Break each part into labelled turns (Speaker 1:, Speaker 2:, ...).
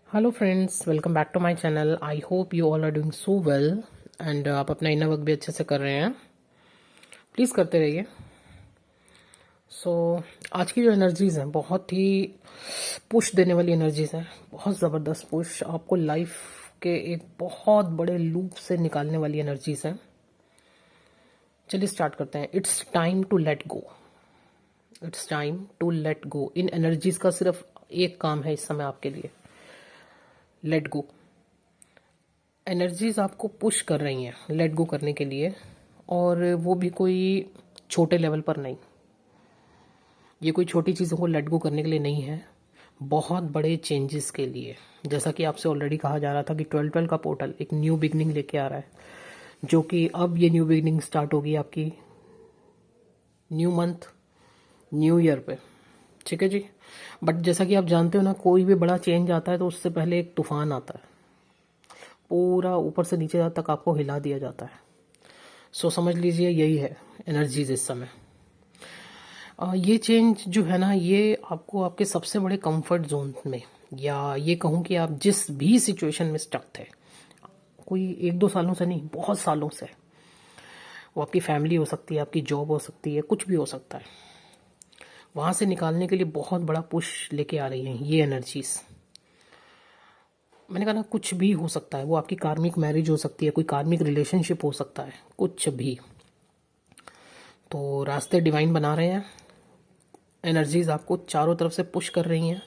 Speaker 1: Hello friends, welcome back to my channel. I hope you all are doing so well and आप अपना inner work भी अच्छे से कर रहे हैं। प्लीज़ करते रहिए। आज की जो एनर्जीज़ हैं बहुत ही पुश देने वाली एनर्जीज़ हैं, बहुत ज़बरदस्त पुश, आपको लाइफ के एक बहुत बड़े लूप से निकालने वाली एनर्जीज़ हैं। चलिए स्टार्ट करते हैं। It's time to let go. It's time to let go. इन एनर्जीज़ का सिर्फ एक काम है इस समय आपके लिए, लेट गो। एनर्जीज आपको पुश कर रही हैं लेट गो करने के लिए, और वो भी कोई छोटे लेवल पर नहीं। ये कोई छोटी चीज़ों को लेट गो करने के लिए नहीं है, बहुत बड़े चेंजेस के लिए। जैसा कि आपसे ऑलरेडी कहा जा रहा था कि 12-12 का पोर्टल एक न्यू बिगनिंग लेके आ रहा है, जो कि अब ये न्यू बिगनिंग स्टार्ट होगी आपकी न्यू मंथ, न्यू ईयर पे। ठीक है जी। बट जैसा कि आप जानते हो ना, कोई भी बड़ा चेंज आता है तो उससे पहले एक तूफान आता है, पूरा ऊपर से नीचे तक आपको हिला दिया जाता है। समझ लीजिए यही है एनर्जीज इस समय। ये चेंज जो है ना, ये आपको आपके सबसे बड़े कंफर्ट जोन में, या ये कहूँ कि आप जिस भी सिचुएशन में स्टक थे, कोई 1-2 सालों से नहीं, बहुत सालों से, वो आपकी फैमिली हो सकती है, आपकी जॉब हो सकती है, कुछ भी हो सकता है, वहाँ से निकालने के लिए बहुत बड़ा पुश लेके आ रही हैं ये एनर्जीज। मैंने कहा ना, कुछ भी हो सकता है, वो आपकी कार्मिक मैरिज हो सकती है, कोई कार्मिक रिलेशनशिप हो सकता है, कुछ भी। तो रास्ते डिवाइन बना रहे हैं, एनर्जीज आपको चारों तरफ से पुश कर रही हैं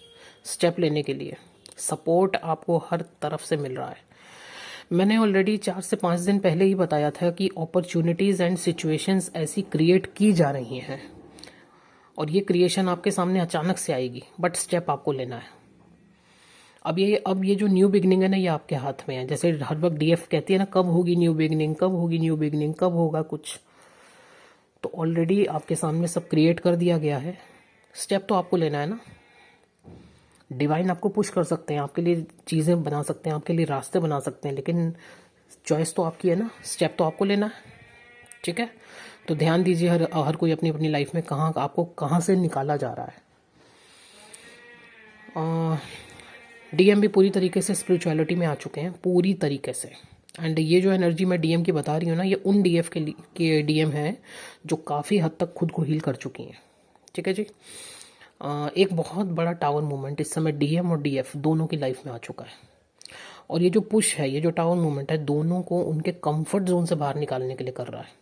Speaker 1: स्टेप लेने के लिए। सपोर्ट आपको हर तरफ से मिल रहा है। मैंने ऑलरेडी 4 से 5 दिन पहले ही बताया था कि अपॉर्चुनिटीज़ एंड सिचुएशंस ऐसी क्रिएट की जा रही हैं, और ये क्रिएशन आपके सामने अचानक से आएगी, बट स्टेप आपको लेना है। अब ये जो न्यू बिगनिंग है ना, ये आपके हाथ में है। जैसे हर वक्त डीएफ कहती है ना, कब होगी न्यू बिगनिंग, कब होगी न्यू बिगनिंग, कब होगा कुछ। तो ऑलरेडी आपके सामने सब क्रिएट कर दिया गया है, स्टेप तो आपको लेना है ना। डिवाइन आपको पुश कर सकते हैं, आपके लिए चीज़ें बना सकते हैं, आपके लिए रास्ते बना सकते हैं, लेकिन चॉइस तो आपकी है ना, स्टेप तो आपको लेना है। ठीक है। तो ध्यान दीजिए, हर कोई अपनी अपनी लाइफ में आपको कहाँ से निकाला जा रहा है। डीएम भी पूरी तरीके से स्पिरिचुअलिटी में आ चुके हैं, पूरी तरीके से। एंड ये जो एनर्जी मैं डीएम की बता रही हूँ ना, ये उन डीएफ के डीएम हैं जो काफ़ी हद तक खुद को हील कर चुकी हैं। ठीक है जी। एक बहुत बड़ा टावर मूवमेंट इस समय डीएम और डीएफ दोनों की लाइफ में आ चुका है, और ये जो पुश है, ये जो टावर मूवमेंट है, दोनों को उनके कंफर्ट जोन से बाहर निकालने के लिए कर रहा है।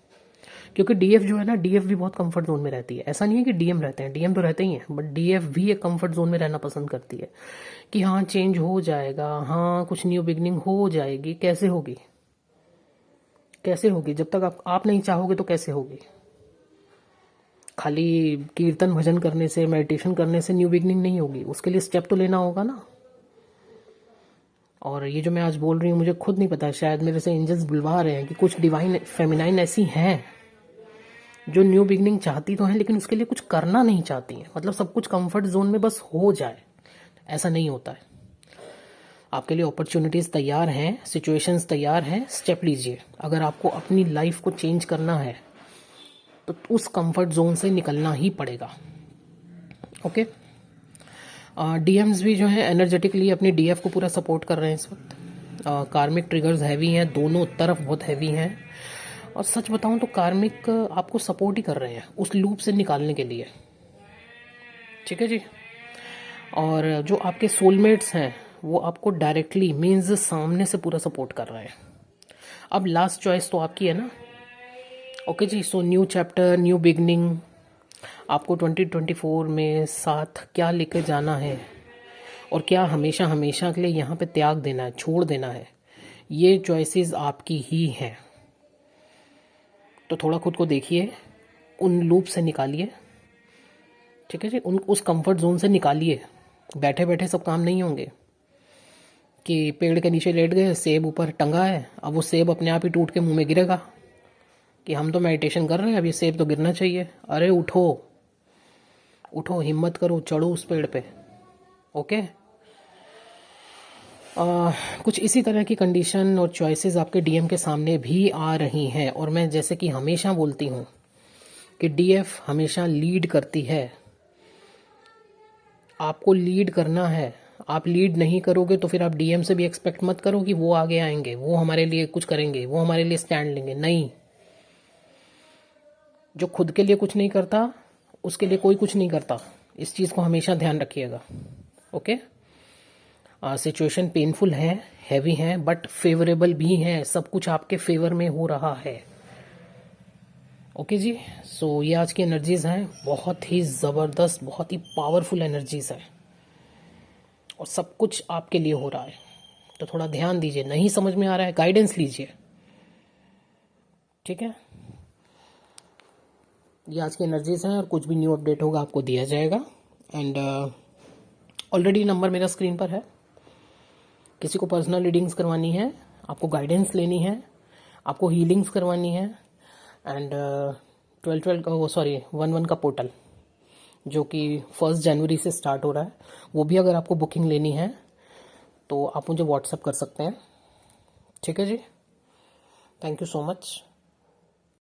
Speaker 1: क्योंकि डीएफ जो है ना, डीएफ भी बहुत कंफर्ट जोन में रहती है। ऐसा नहीं है कि डीएम रहते हैं, डीएम तो रहते ही हैं, बट डीएफ भी एक कंफर्ट जोन में रहना पसंद करती है कि हाँ चेंज हो जाएगा, हाँ कुछ न्यू बिगनिंग हो जाएगी। कैसे होगी, कैसे होगी? जब तक आप नहीं चाहोगे तो कैसे होगी? खाली कीर्तन भजन करने से, मेडिटेशन करने से न्यू बिगनिंग नहीं होगी, उसके लिए स्टेप तो लेना होगा ना। और ये जो मैं आज बोल रही हूँ, मुझे खुद नहीं पता, शायद मेरे से एंजल्स बुलवा रहे हैं कि कुछ डिवाइन फेमिनाइन ऐसी हैं जो न्यू बिगनिंग चाहती तो हैं, लेकिन उसके लिए कुछ करना नहीं चाहती हैं। मतलब सब कुछ कंफर्ट जोन में बस हो जाए, ऐसा नहीं होता है। आपके लिए अपॉर्चुनिटीज़ तैयार हैं, सिचुएशंस तैयार हैं, स्टेप लीजिए। अगर आपको अपनी लाइफ को चेंज करना है तो उस कंफर्ट जोन से निकलना ही पड़ेगा। ओके। डीएम्स भी जो है एनर्जेटिकली अपनी डीएफ को पूरा सपोर्ट कर रहे हैं इस वक्त। कार्मिक ट्रिगर्स हैवी हैं, दोनों तरफ बहुत हैवी हैं, और सच बताऊं तो कार्मिक आपको सपोर्ट ही कर रहे हैं उस लूप से निकालने के लिए। ठीक है जी। और जो आपके सोलमेट्स हैं, वो आपको डायरेक्टली मीन्स सामने से पूरा सपोर्ट कर रहे हैं। अब लास्ट चॉइस तो आपकी है ना। ओके जी। न्यू चैप्टर, न्यू बिगनिंग, आपको 2024 में साथ क्या लेकर जाना है, और क्या हमेशा हमेशा के लिए यहाँ पे त्याग देना है, छोड़ देना है, ये चॉइसेस आपकी ही हैं। तो थोड़ा खुद को देखिए, उन लूप से निकालिए। ठीक है जी। उस कंफर्ट जोन से निकालिए। बैठे बैठे सब काम नहीं होंगे कि पेड़ के नीचे लेट गए, सेब ऊपर टंगा है, अब वो सेब अपने आप ही टूट के मुंह में गिरेगा कि हम तो मेडिटेशन कर रहे हैं, अब ये सेब तो गिरना चाहिए। अरे उठो, उठो, हिम्मत करो, चढ़ो उस पेड़ पे। ओके। कुछ इसी तरह की कंडीशन और चॉइसेस आपके डीएम के सामने भी आ रही हैं, और मैं जैसे कि हमेशा बोलती हूँ कि डीएफ हमेशा लीड करती है। आपको लीड करना है, आप लीड नहीं करोगे तो फिर आप डीएम से भी एक्सपेक्ट मत करो कि वो आगे आएंगे, वो हमारे लिए कुछ करेंगे, वो हमारे लिए स्टैंड लेंगे। नहीं, जो खुद के लिए कुछ नहीं करता उसके लिए कोई कुछ नहीं करता। इस चीज़ को हमेशा ध्यान रखिएगा। ओके, सिचुएशन पेनफुल है, हैवी है, बट फेवरेबल भी है। सब कुछ आपके फेवर में हो रहा है। ओके जी, सो ये आज की एनर्जीज हैं, बहुत ही ज़बरदस्त, बहुत ही पावरफुल एनर्जीज है और सब कुछ आपके लिए हो रहा है। तो थोड़ा ध्यान दीजिए, नहीं समझ में आ रहा है गाइडेंस लीजिए, ठीक है। ये आज की एनर्जीज हैं और कुछ भी न्यू अपडेट होगा आपको दिया जाएगा। एंड ऑलरेडी नंबर मेरा स्क्रीन पर है। किसी को पर्सनल रीडिंग्स करवानी है, आपको गाइडेंस लेनी है, आपको हीलिंग्स करवानी है, एंड 11 का पोर्टल जो कि 1 जनवरी से स्टार्ट हो रहा है, वो भी अगर आपको बुकिंग लेनी है तो आप मुझे व्हाट्सअप कर सकते हैं। ठीक है जी, थैंक यू सो मच।